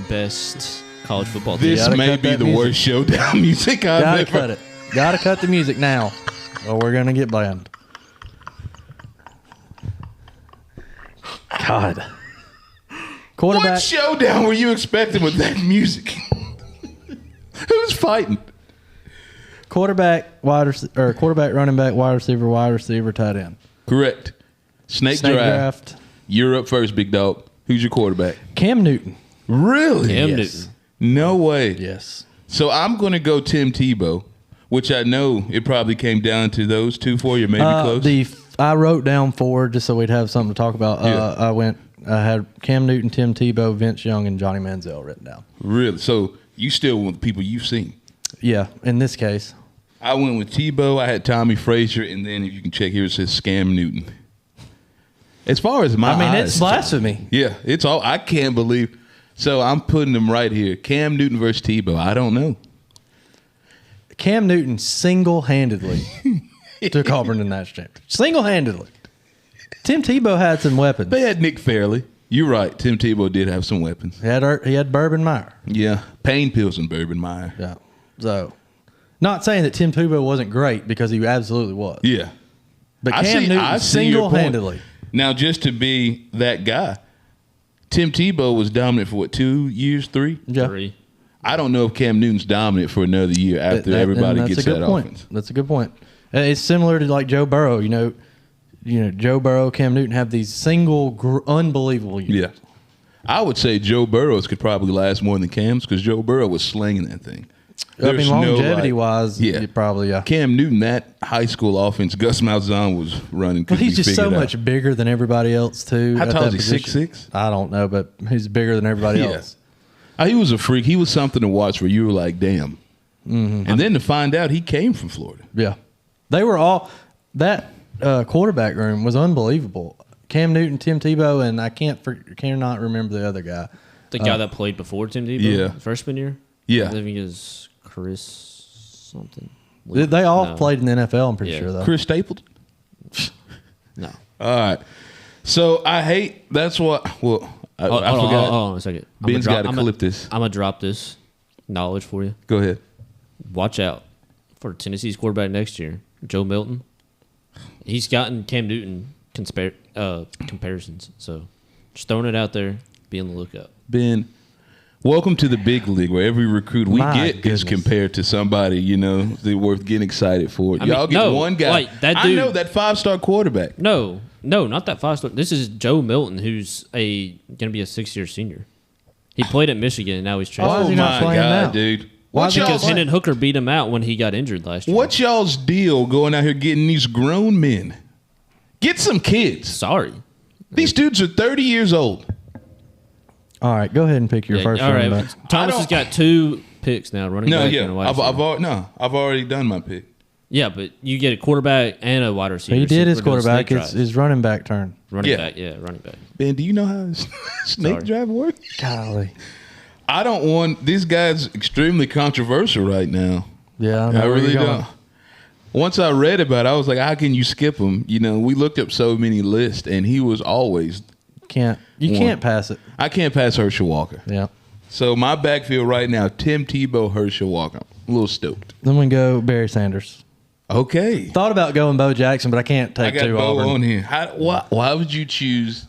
Best college football team. This gotta may cut be that the music. worst showdown music I've Gotta ever. cut it. Gotta cut the music now, or we're gonna get banned. God. Quarterback. What showdown were you expecting with that music? Who's fighting? Quarterback, quarterback, running back, wide receiver, tight end. Correct. Snake Snake draft. draft. You're up first, big dog. Who's your quarterback? Cam Newton. Really? Cam Yes. Newton. No way. Yes. So I'm going to go Tim Tebow, which I know it probably came down to those two for you, maybe close. I wrote down 4 just so we'd have something to talk about. Yeah. I had Cam Newton, Tim Tebow, Vince Young, and Johnny Manziel written down. Really? So you still want the people you've seen? Yeah, in this case. I went with Tebow. I had Tommy Frazier, and then if you can check here, it says Scam Newton. As far as my eyes, it's blasphemy. Yeah, it's all. I can't believe. So I'm putting them right here. Cam Newton versus Tebow. I don't know. Cam Newton single-handedly took Auburn to the national championship. Single-handedly. Tim Tebow had some weapons. They had Nick Fairley. You're right. Tim Tebow did have some weapons. He had Bourbon Meyer. Yeah, pain pills and Bourbon Meyer. Yeah. So, not saying that Tim Tebow wasn't great because he absolutely was. Yeah. But I Cam see Newton your point. single-handedly. Now, just to be that guy, Tim Tebow was dominant for what, 2 years, 3? Yeah. 3. I don't know if Cam Newton's dominant for another year after everybody gets that point. offense. That's a good point. It's similar to like Joe Burrow. You know, Joe Burrow, Cam Newton have these unbelievable years. Yeah. I would say Joe Burrows could probably last more than Cam's because Joe Burrow was slinging that thing. I mean, longevity-wise, probably, yeah. Cam Newton, that high school offense, Gus Malzahn was running. But he's just so much bigger than everybody else, too. How tall is he, 6'6"? I don't know, but he's bigger than everybody else. He was a freak. He was something to watch where you were like, damn. Mm-hmm. And then to find out he came from Florida. Yeah. They were all – that quarterback room was unbelievable. Cam Newton, Tim Tebow, and I cannot remember the other guy. The guy that played before Tim Tebow? Yeah. Freshman year? Yeah. I think it was Chris something. They all played in the NFL, I'm pretty sure, though. Chris Stapleton? No. All right. So I hate – that's what – well, I forgot. Hold on a second. Ben's got to clip this. I'm going to drop this knowledge for you. Go ahead. Watch out for Tennessee's quarterback next year, Joe Milton. He's gotten Cam Newton comparisons. So just throwing it out there, be on the lookout. Ben, welcome to the big league where every recruit we get is compared to somebody, they're worth getting excited for. Y'all get one guy. Like, that dude, I know that 5-star quarterback. No, not that 5-star. This is Joe Milton, who's going to be a 6-year senior. He played at Michigan, and now he's transferred. Why is he not playing now? Dude. Because Hendon Hooker beat him out when he got injured last year. What's y'all's deal going out here getting these grown men? Get some kids. Sorry. These dudes are 30 years old. All right, go ahead and pick your first running back. Thomas has got 2 picks now, running back and a wide receiver. I've already done my pick. Yeah, but you get a quarterback and a wide receiver. He did his quarterback. It's his running back turn. Running back. Ben, do you know how snake drive works? Golly. I don't want – this guy's extremely controversial right now. Yeah, I really don't. Once I read about it, I was like, how can you skip him? We looked up so many lists, and he was always – You can't pass it. I can't pass Herschel Walker. Yeah. So my backfield right now, Tim Tebow, Herschel Walker. I'm a little stoked. Then we go Barry Sanders. Okay. Thought about going Bo Jackson, but I can't take two Bo Auburn. on here. Why would you choose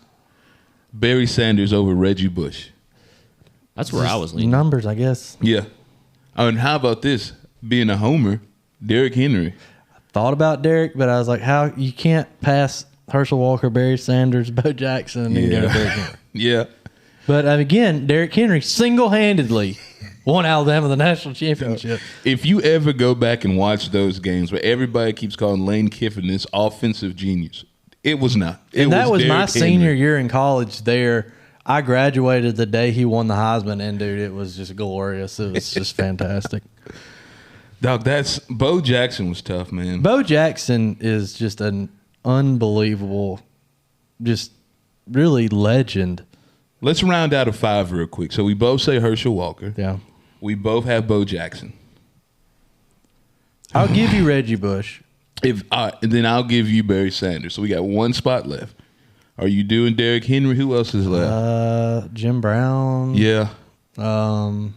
Barry Sanders over Reggie Bush? That's where I was leaning. Numbers, I guess. Yeah. And how about this? Being a homer, Derrick Henry. Thought about Derrick, but I was like, how you can't pass Herschel Walker, Barry Sanders, Bo Jackson, and then go to Derrick Henry. Yeah. But again, Derrick Henry single-handedly won Alabama the national championship. If you ever go back and watch those games where everybody keeps calling Lane Kiffin this offensive genius, it was not. That was my Derrick senior Henry. year in college there. I graduated the day he won the Heisman, and, dude, it was just glorious. It was just fantastic. Dog, Bo Jackson was tough, man. Bo Jackson is just an unbelievable, just really legend. Let's round out a 5 real quick. So we both say Herschel Walker. Yeah. We both have Bo Jackson. I'll give you Reggie Bush. And then I'll give you Barry Sanders. So we got one spot left. Are you doing Derrick Henry? Who else is left? Jim Brown. Yeah. Um,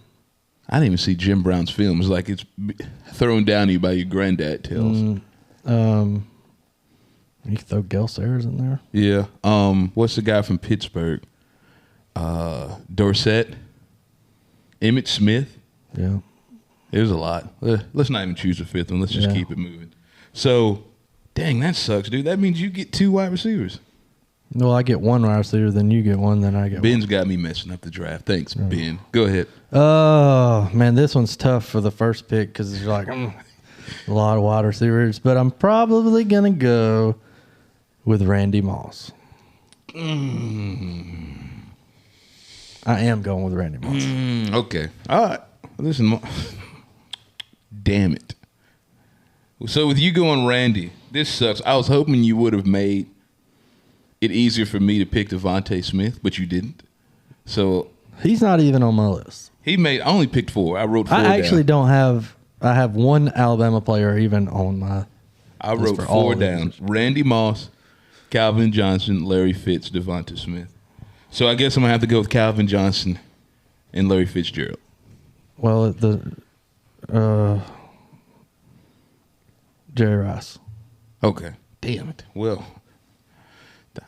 I didn't even see Jim Brown's film. It's like it's thrown down to you by your granddad tells. You can throw Gale Sayers in there. Yeah. What's the guy from Pittsburgh? Dorsett. Emmett Smith. Yeah. It was a lot. Let's not even choose a 5th one. Let's just keep it moving. So, dang, that sucks, dude. That means you get 2 wide receivers. Well, I get 1 wide receiver, then you get 1, then I get Ben's got me messing up the draft. Thanks, Ben. Go ahead. Oh, man, this one's tough for the first pick because it's like a lot of wide receivers, but I'm probably going to go with Randy Moss. I am going with Randy Moss. Okay. All right. Listen, damn it. So with you going Randy, this sucks. I was hoping you would have made it easier for me to pick Devontae Smith, but you didn't. So he's not even on my list. I only picked 4. I wrote 4 I actually down. don't have. I have 1 Alabama player even on my. I wrote 4 down. Randy Moss, Calvin Johnson, Larry Fitz, Devontae Smith. So I guess I'm going to have to go with Calvin Johnson and Larry Fitzgerald. Well, Jerry Rice. Okay. Damn it. Well,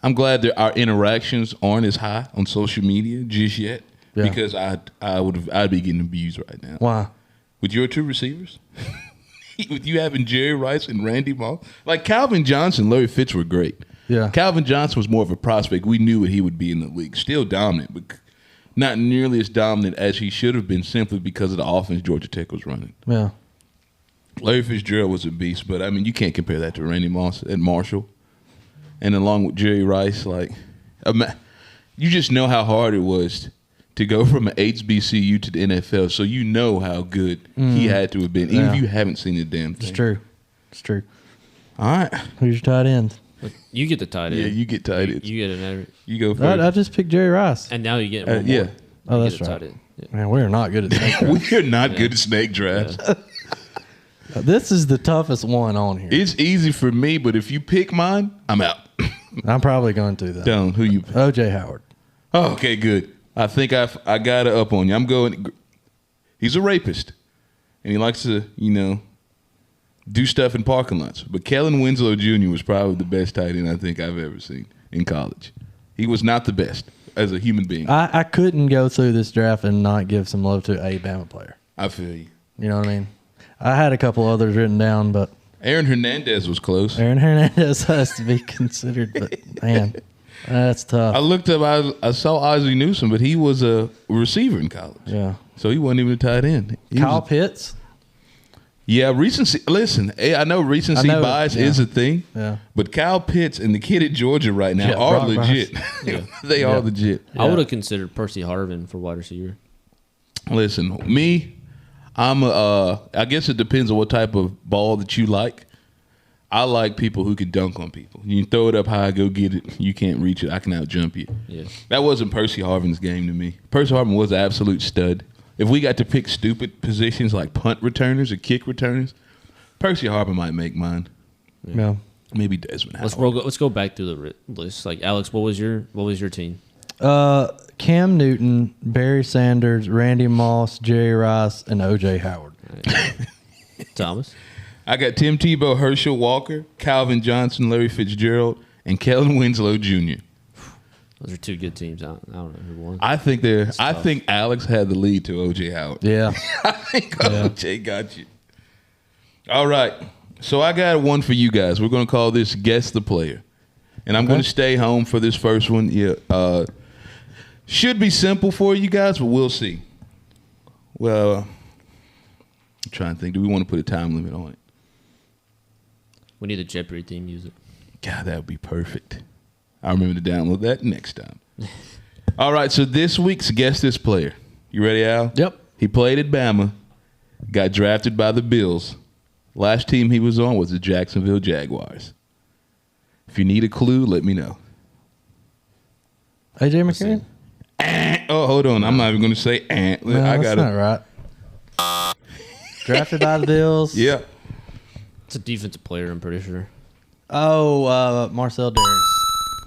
I'm glad that our interactions aren't as high on social media just yet because I'd be getting abused right now. Why? With your two receivers? With you having Jerry Rice and Randy Moss? Like Calvin Johnson, Larry Fitz were great. Yeah. Calvin Johnson was more of a prospect. We knew what he would be in the league. Still dominant, but not nearly as dominant as he should have been simply because of the offense Georgia Tech was running. Yeah. Larry Fitzgerald was a beast, but, I mean, you can't compare that to Randy Moss at Marshall. And along with Jerry Rice, like, you just know how hard it was to go from an HBCU to the NFL, so you know how good he had to have been, even if you haven't seen the damn thing. It's true. It's true. All right. Who's your tight end? You get the tight end. Yeah, you get tight ends. You get an You go first. I just picked Jerry Rice. and now you get one Yeah. more. Oh, You that's get a right. tight end. Yeah. Man, we're not good at snake drafts. We're not good at snake drafts. This is the toughest one on here. It's easy for me, but if you pick mine, I'm out. I'm probably going to, though. Don't. Who you pick? O.J. Howard. Oh, okay, good. I think I got it up on you. I'm going. He's a rapist, and he likes to, do stuff in parking lots. But Kellen Winslow Jr. was probably the best tight end I think I've ever seen in college. He was not the best as a human being. I couldn't go through this draft and not give some love to a Bama player. I feel you. You know what I mean? I had a couple others written down, but Aaron Hernandez was close. Aaron Hernandez has to be considered. But, man, that's tough. I looked up. I saw Ozzie Newsome, but he was a receiver in college. Yeah. So he wasn't even a tight end. Kyle Pitts? Yeah, recency. Listen, I know recency bias is a thing. Yeah. But Kyle Pitts and the kid at Georgia right now Yeah, are Brock legit. They are legit. I would have considered Percy Harvin for wide receiver. Listen, me, I guess it depends on what type of ball that you like. I like people who can dunk on people. You throw it up high, go get it. You can't reach it. I can out-jump you. Yeah. That wasn't Percy Harvin's game to me. Percy Harvin was an absolute stud. If we got to pick stupid positions like punt returners or kick returners, Percy Harvin might make mine. Yeah. Maybe Desmond Howard. Let's go back through the list. Like Alex, what was your team? Cam Newton, Barry Sanders, Randy Moss, Jerry Rice, and O.J. Howard. Thomas. I got Tim Tebow, Herschel Walker, Calvin Johnson, Larry Fitzgerald, and Kellen Winslow Jr. Those are two good teams. I don't know who won. I think Alex had the lead to O.J. Howard. Yeah. I think O.J. got you. All right. So I got one for you guys. We're going to call this Guess the Player. And I'm going to stay home for this first one. Yeah. Should be simple for you guys, but we'll see. Well, I'm trying to think. Do we want to put a time limit on it? We need a Jeopardy theme music. God, that would be perfect. I'll remember to download that next time. All right, so this week's Guess This Player. You ready, Al? Yep. He played at Bama, got drafted by the Bills. Last team he was on was the Jacksonville Jaguars. If you need a clue, let me know. A.J. McCarron? Oh, hold on. I'm not even going to say No, I that's got not it. right. Drafted by the Bills? Yeah. It's a defensive player, I'm pretty sure. Oh, Marcel Darius.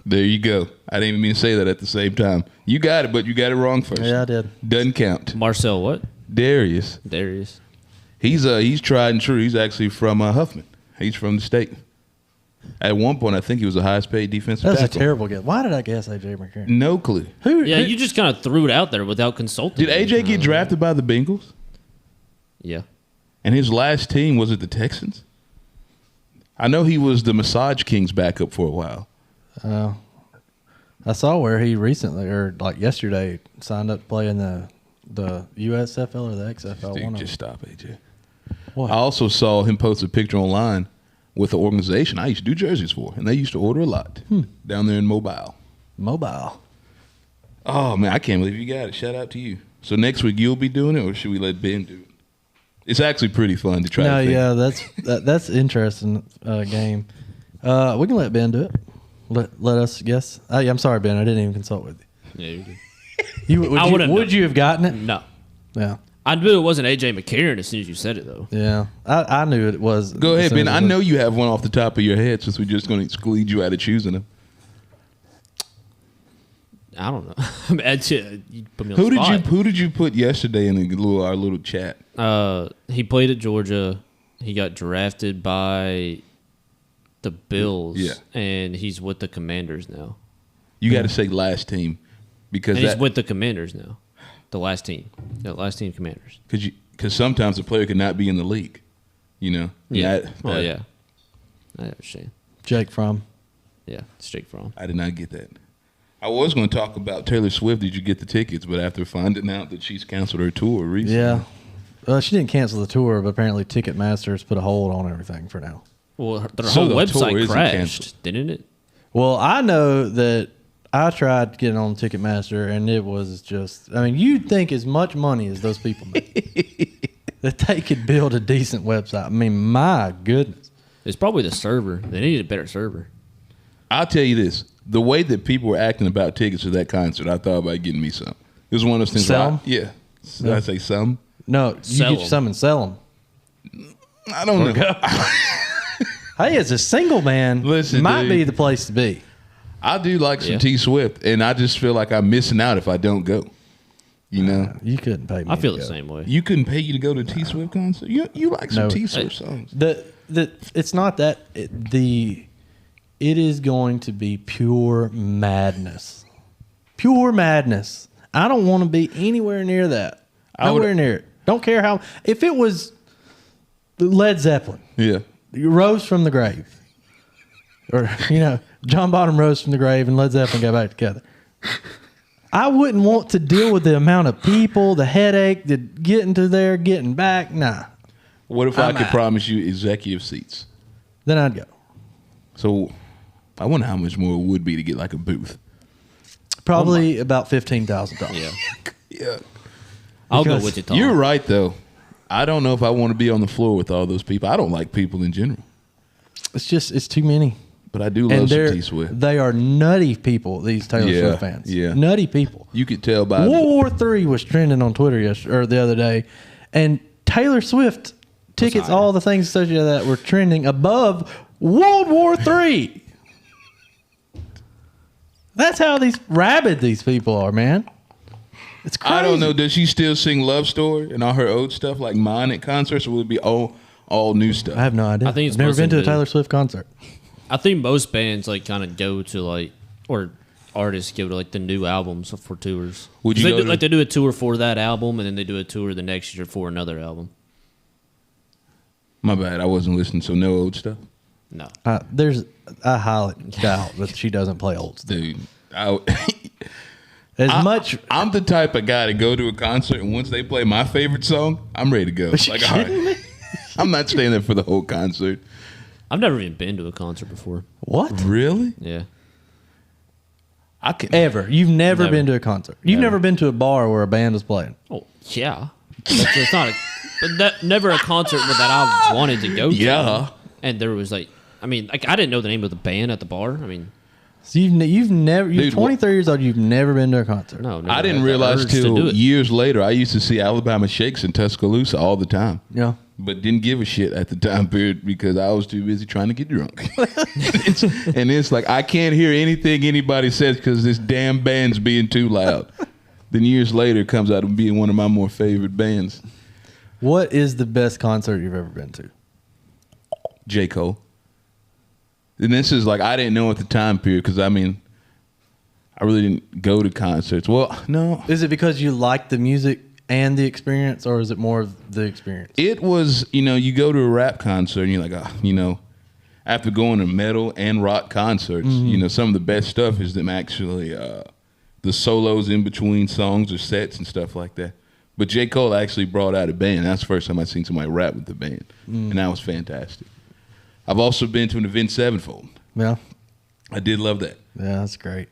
There you go. I didn't even mean to say that at the same time. You got it, but you got it wrong first. Yeah, I did. Doesn't count. Marcel what? Darius. Darius. He's tried and true. He's actually from Huffman. He's from the state. At one point, I think he was the highest paid defensive That was tackle. a terrible guess. Why did I guess A.J. McCarron? No clue. Yeah, you just kind of threw it out there without consulting. Did AJ get drafted by the Bengals? Yeah. And his last team was it the Texans? I know he was the Massage Kings backup for a while. I saw where he recently, or like yesterday, signed up to play in the USFL or the XFL. Dude, one just of them. stop, AJ. What? I also saw him post a picture online with an organization I used to do jerseys for, and they used to order a lot down there in Mobile. Mobile. Oh, man, I can't believe you got it. Shout out to you. So next week you'll be doing it, or should we let Ben do it? It's actually pretty fun to try to think. Yeah, that's interesting game. We can let Ben do it. Let us guess. I'm sorry, Ben. I didn't even consult with you. Yeah, you did. Would you have gotten it? No. Yeah. I knew it wasn't A.J. McCarron as soon as you said it, though. Yeah. I knew it was. Go ahead, as soon Ben. as I it was. know you have one off the top of your head since we're just going to exclude you out of choosing them. I don't know. I mean, you put me on Who the did spot. who did you put yesterday in our little chat? He played at Georgia. He got drafted by the Bills. Yeah. And he's with the Commanders now. You got to say last team because And he's with the Commanders now. The last team. The last team Commanders. because sometimes a player could not be in the league. You know. Yeah. That- Oh, that- yeah. I understand. Jake Fromm. Yeah. Straight from. I did not get that. I was going to talk about Taylor Swift. Did you get the tickets? But after finding out that she's canceled her tour recently. Yeah. She didn't cancel the tour, but apparently Ticketmaster's put a hold on everything for now. Well, their So whole the tour website isn't crashed, canceled. didn't it? Well, I know that I tried getting on Ticketmaster, and it was just, I mean, you'd think as much money as those people make that they could build a decent website. I mean, my goodness. It's probably the server. They needed a better server. I'll tell you this: the way that people were acting about tickets to that concert, I thought about getting me some. It was one of those things. Sell 'em? Yeah. Did I say some? No, you Sell get 'em. some and sell them. I don't know. Hey, as a single man, Listen, might dude. be the place to be. I do like some Yeah. T Swift, and I just feel like I'm missing out if I don't go. You know, You couldn't pay me. I feel to the go. same way. you couldn't pay you to go to a T Swift concert. You like some No. T Swift songs? It's not that it is going to be pure madness. Pure madness. I don't want to be anywhere near that. I would- Nowhere near it. Don't care how. If it was Led Zeppelin, Yeah. rose from the grave, or John Bonham rose from the grave and Led Zeppelin got back together, I wouldn't want to deal with the amount of people, the headache, the getting to there, getting back. Nah. What if I could promise you executive seats? Then I'd go. So I wonder how much more it would be to get like a booth. Probably about $15,000. Yeah. Yeah. I'll go Because with you, Tom. You're right, though. I don't know if I want to be on the floor with all those people. I don't like people in general, It's too many. but I do And love some T Swift. they are nutty people, these Taylor Yeah, Swift fans. yeah. Nutty people. You could tell by World War III was trending on Twitter the other day, and Taylor Swift tickets, all the things associated with that were trending above World War III. That's how rabid these people are, man. It's crazy. I don't know. Does she still sing Love Story and all her old stuff like mine at concerts, or will it be all new stuff? I have no idea. I think it's I've never been to a mostly Taylor Swift concert. I think most bands kind of go to or artists go to the new albums for tours. Would you 'Cause go they to- do, they do a tour for that album, and then they do a tour the next year for another album. My bad. I wasn't listening, so no old stuff. No, I highly doubt that she doesn't play old stuff. Dude, I'm the type of guy to go to a concert, and once they play my favorite song, I'm ready to go. Like, all right. I'm not staying there for the whole concert. I've never even been to a concert before. What? Really? Yeah, I can. Ever? You've never Never. been to a concert? You've never been to a bar where a band was playing? oh yeah, it's not never a concert that I wanted to go to. Yeah. And there was I didn't know the name of the band at the bar. I mean, So you've never, you're Dude, 23 years old, you've never been to a concert? no, never I didn't had the realize urge to till do it. years later. I used to see Alabama Shakes in Tuscaloosa all the time, Yeah. but didn't give a shit at the time period because I was too busy trying to get drunk. It's like I can't hear anything anybody says because this damn band's being too loud. Then years later, it comes out of being one of my more favorite bands. What is the best concert you've ever been to? J. Cole. And this is I didn't know at the time period because I really didn't go to concerts. Well, no. Is it because you like the music and the experience, or is it more of the experience? It was, you go to a rap concert and you're like, after going to metal and rock concerts, some of the best stuff is them actually, the solos in between songs or sets and stuff like that. But J. Cole actually brought out a band. That's the first time I seen somebody rap with the band. And that was fantastic. I've also been to an Avenged Sevenfold. Yeah. I did love that. Yeah, that's great.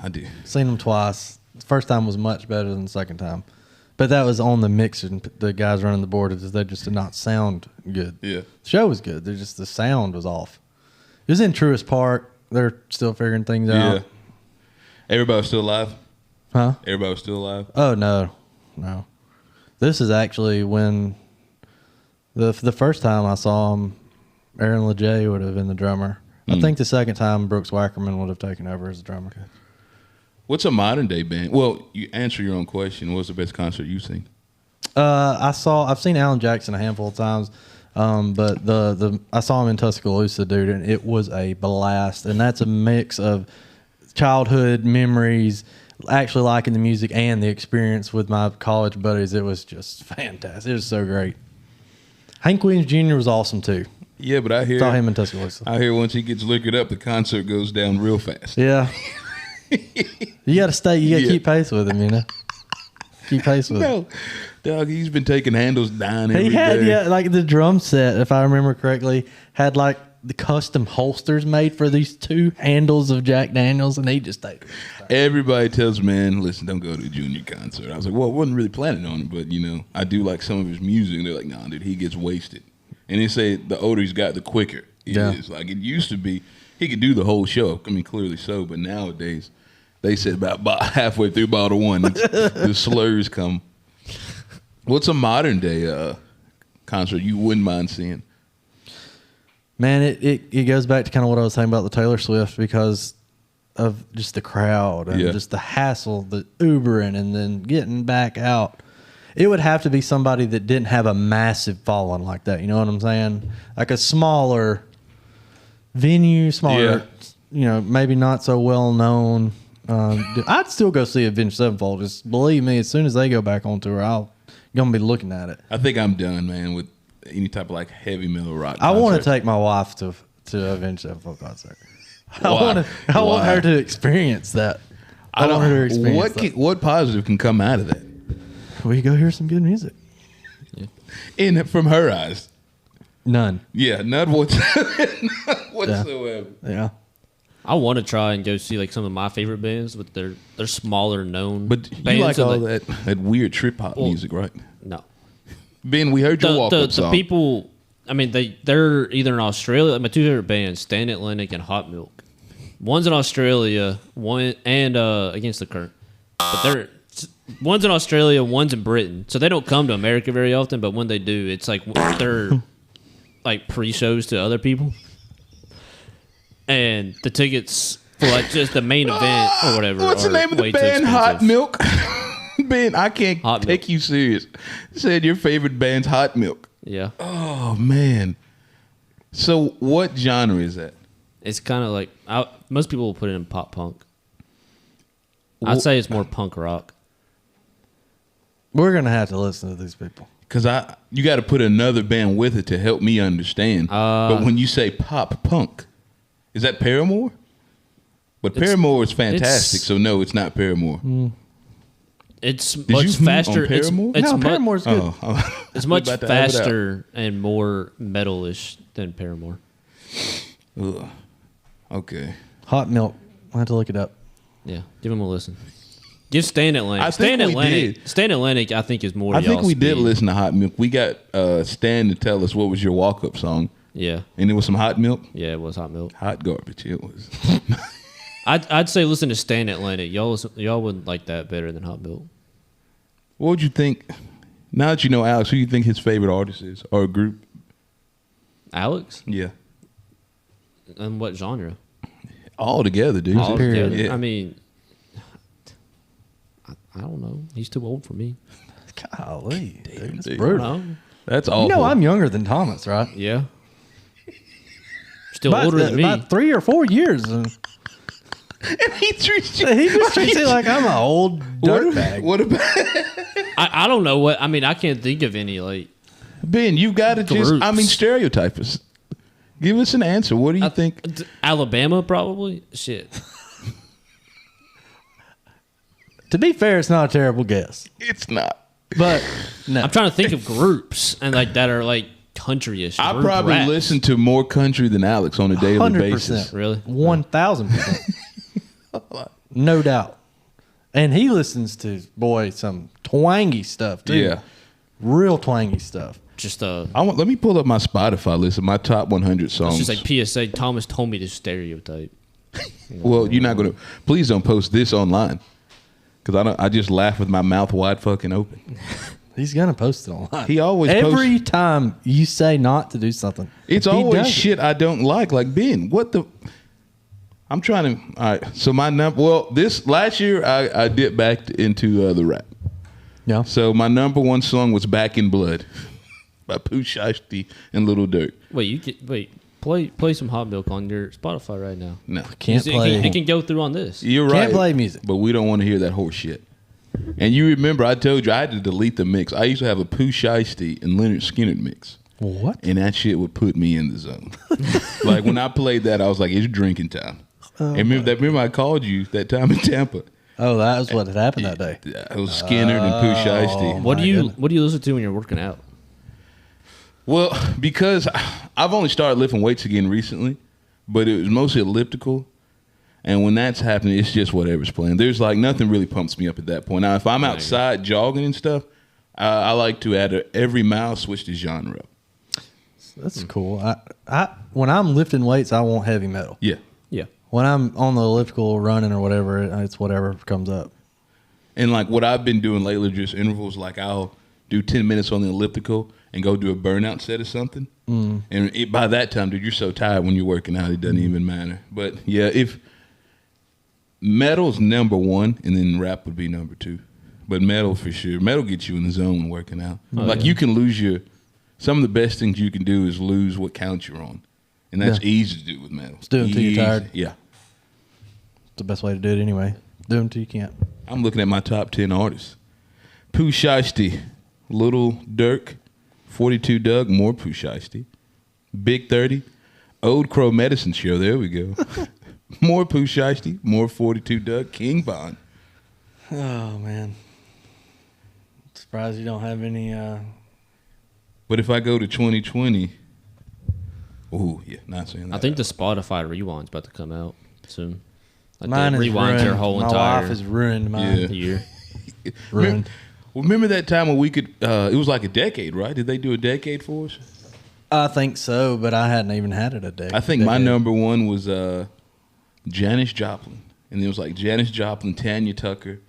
I did. Seen them twice. The first time was much better than the second time. But that was on the mix, and the guys running the board, they just did not sound good. Yeah. The show was good. The sound was off. It was in Truist Park. They're still figuring things Yeah. out. Everybody was still alive? Huh? Everybody was still alive? Oh, no. This is actually when the first time I saw him, Aaron LeJay would have been the drummer. I think the second time Brooks Wackerman would have taken over as the drummer. What's a modern day band? Well, you answer your own question. What's the best concert you've seen? I've seen Alan Jackson a handful of times, but I saw him in Tuscaloosa, dude, and it was a blast. And that's a mix of childhood memories, actually liking the music, and the experience with my college buddies. It was just fantastic. It was so great. Hank Williams Jr. was awesome too. Yeah, but I hear Saw him in Tuscaloosa. I hear once he gets liquored up, the concert goes down real fast. Yeah. You got to stay. You got to keep pace with him, you know. Keep pace with him. No, dog, he's been taking handles down every He had, day. like the drum set, if I remember correctly, had like the custom holsters made for these 2 handles of Jack Daniels, and he just stayed. Everybody tells me, man, listen, don't go to a Junior concert. I was like, well, I wasn't really planning on it, but, you know, I do like some of his music. And they're like, nah, dude, he gets wasted. And they say the older he's got, the quicker it is. Like, it used to be, he could do the whole show. I mean, clearly so, but nowadays, they said about halfway through bottle 1, the slurs come. What's a modern day concert you wouldn't mind seeing? Man, it goes back to kind of what I was saying about the Taylor Swift, because of just the crowd and just the hassle, the Ubering, and then getting back out. It would have to be somebody that didn't have a massive following like that. You know what I'm saying? Like a smaller venue, you know, maybe not so well known. I'd still go see Avenged Sevenfold. Just believe me, as soon as they go back on tour, I'm gonna be looking at it. I think I'm done, man, with any type of like heavy metal rock I want to concert. take my wife to Avenged Sevenfold concert. I want her to experience that. I want her to experience that. What positive can come out of that? We go hear some good music. From her eyes, None. yeah, none whatsoever. Yeah. I want to try and go see like some of my favorite bands, but they're smaller known. But you bands like and all that weird trip hop music, right? No, Ben, we heard your walk-up the song. people. I mean, they're either in Australia. Like my 2 favorite bands, Stand Atlantic and Hot Milk. One's in Australia, one and Against the Current. But one's in Australia, one's in Britain. So they don't come to America very often. But when they do, it's like they're like pre-shows to other people. And the tickets for like just the main event or whatever. What's the name of the band? Hot Milk. Ben, I can't take you serious. You said your favorite band's Hot Milk. Yeah. Oh man. So what genre is that? It's kind of like most people will put it in pop punk. I'd say it's more punk rock. We're gonna have to listen to these people. Because you got to put another band with it to help me understand. But when you say pop punk, is that Paramore? But Paramore is fantastic, so no, it's not Paramore. It's much faster. On Paramore? Paramore's good. It's much faster and more metal-ish than Paramore. Ugh. Okay. Hot Milk. I'll have to look it up. Yeah, give them a listen. Give Stand Atlantic. I think we did. Stand Atlantic, I think, is more. I think y'all's we did speed. listen to Hot Milk. We got Stan to tell us what was your walk-up song. Yeah, and it was some Hot Milk. Yeah, it was Hot Milk. Hot garbage. It was. I'd say listen to Stand Atlantic. Y'all wouldn't like that better than Hot Milk. What would you think? Now that you know Alex, who do you think his favorite artist is or group? Alex? Yeah. And what genre? All together, dude. All together. Yeah. I mean, I don't know. He's too old for me. Golly, dude, that's dude. brutal. That's awful. You know, I'm younger than Thomas, right? Yeah. Still older than me. About 3 or 4 years. And he treats you. he just treats me like I'm an old dirtbag. What about I don't know what. I mean, I can't think of any like. Ben? You got to just. I mean, stereotype us. Give us an answer. What do you think? Alabama, probably. Shit. To be fair, it's not a terrible guess. It's not. But no. I'm trying to think of groups and like that are like country-ish. I probably listen to more country than Alex on a daily 100%. basis. Really? 1,000%. No doubt. And he listens to, boy, some twangy stuff, too. Yeah. Real twangy stuff. Just let me pull up my Spotify list of my top 100 songs. It's just like PSA. Thomas told me to stereotype. Well, you're not going to. Please don't post this online. Because I just laugh with my mouth wide fucking open. He's going to post it online. He always Every time you say not to do something. It's always shit I don't like. Like, Ben, what the... I'm trying to. All right. So my number. Well, this last year I dipped back into the rap. Yeah. So my number one song was "Back in Blood" by Pooh Shiesty and Little Durk. Play some Hot Milk on your Spotify right now. No, Can't play. It can go through on this. You're right. Can't play music. But we don't want to hear that horse shit. And you remember I told you I had to delete the mix. I used to have a Pooh Shiesty and Leonard Skinner mix. What? And that shit would put me in the zone. Like when I played that, I was like, it's drinking time. And remember I called you that time in Tampa. Oh, that was what had happened that day. It was Skinner and Pooh Shiesty. What do you listen to when you're working out? Well, because I've only started lifting weights again recently, but it was mostly elliptical. And when that's happening, it's just whatever's playing. There's like nothing really pumps me up at that point. Now, if I'm outside jogging and stuff, I like to at every mile switch the genre up. That's cool. I when I'm lifting weights, I want heavy metal. Yeah. Yeah. When I'm on the elliptical running or whatever, it's whatever comes up. And like what I've been doing lately, just intervals, like I'll do 10 minutes on the elliptical and go do a burnout set or something. And by that time, dude, you're so tired when you're working out, it doesn't even matter. But yeah, if metal's number one and then rap would be number two. But metal for sure. Metal gets you in the zone when working out. You can lose some of the best things you can do is lose what count you're on. And that's easy to do with metal. Just do it until you're tired. Yeah. It's the best way to do it anyway. Do them until you can't. I'm looking at my top 10 artists. Pooh Shiesty, Little Durk, 42 Doug, more Pooh Shiesty, Big 30, Old Crow Medicine Show, there we go. More Pooh Shiesty, more 42 Doug, King Von. Oh, man. Surprised you don't have any... But if I go to 2020, not saying that. I think the Spotify Rewind's about to come out soon. Like mine is rewinds ruined. your whole My entire life is ruined. Mine. year. Ruined. Remember that time when we could, it was like a decade, right? Did they do a decade for us? I think so, but I hadn't even had it a day. I think my number one was Janis Joplin. And it was like Janis Joplin, Tanya Tucker,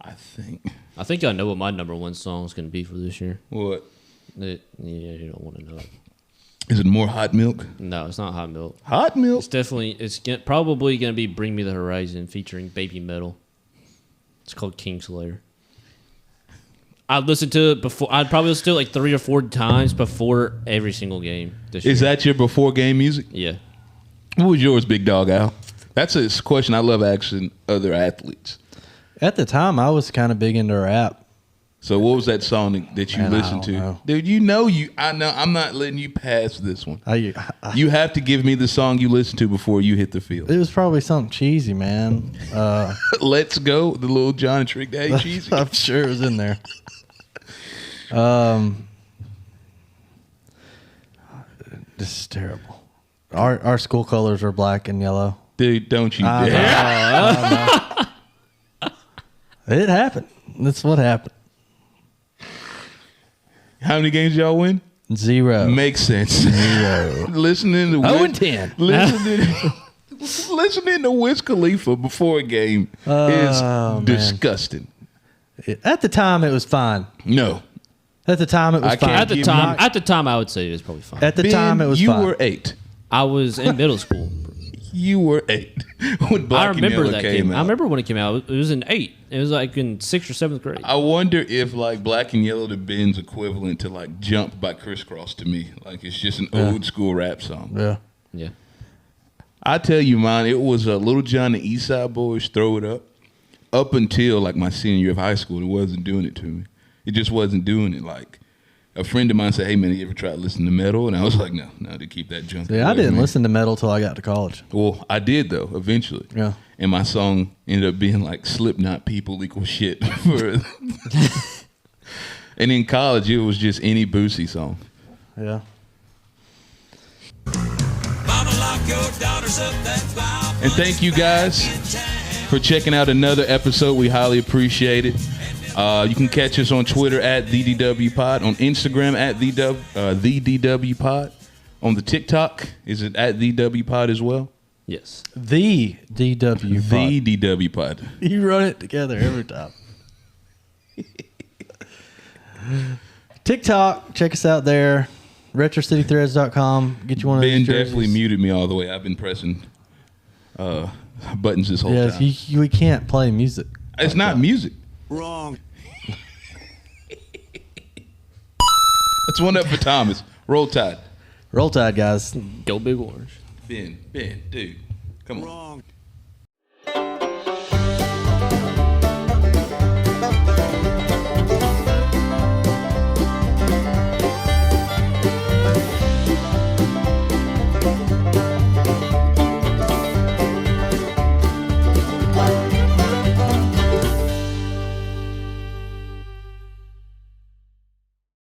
I think I know what my number one song is going to be for this year. What? You don't want to know it. Is it more Hot Milk? No, it's not Hot Milk. Hot Milk? Probably going to be Bring Me the Horizon featuring Baby Metal. It's called Kingslayer. I'd listen to it before. I'd probably listen to it like 3 or 4 times before every single game this year. Is that your before game music? Yeah. What was yours, Big Dog Al? That's a question I love asking other athletes. At the time, I was kind of big into rap. So what was that song that you Man, listened to? know. Dude, I know I'm not letting you pass this one. You have to give me the song you listened to before you hit the field. It was probably something cheesy, man. Let's Go, the Little John and Trick Daddy cheesy. I'm sure it was in there. This is terrible. Our school colors are black and yellow. Dude, don't you I dare. know. It happened. That's what happened. How many games y'all win? 0. Makes sense. 0. Listening to 0-10. Listening to Wiz Khalifa before a game is disgusting. At the time, it was fine. No. At the time, it was fine. At the time, I would say it was probably fine. At the time, it was you fine. You were 8. I was in middle school. You were 8 when Black and Yellow came out. I remember when it came out. It was in 8. It was like in 6th or 7th grade. I wonder if like Black and Yellow to Ben's equivalent to like Jump by Criss Cross to me. Like it's just an old school rap song. Yeah. I tell you, mine. It was Little John and East Side Boys, Throw It Up. Up until like my senior year of high school, it wasn't doing it to me. It just wasn't doing it. Like a friend of mine said, "Hey man, you ever tried listening to metal?" And I was like, "No, to keep that junk." Yeah, I didn't listen to metal till I got to college. Well, I did though, eventually. Yeah. And my song ended up being like Slipknot, People Equal Shit. And in college, it was just any Boosie song. Yeah. And thank you guys for checking out another episode. We highly appreciate it. You can catch us on Twitter at TheDWPod, on Instagram at TheDWPod. On the TikTok, is it at TheDWPod as well? Yes. The DW Pod. The DW Pod. You run it together every time. TikTok, check us out there. RetroCityThreads.com. Get you one of Ben these jerseys. definitely muted me all the way. I've been pressing buttons this whole time. we can't play music. It's not music. Wrong. That's one up for Thomas. Roll Tide. Roll Tide, guys. Go Big Orange. Ben, dude, come on. Wrong.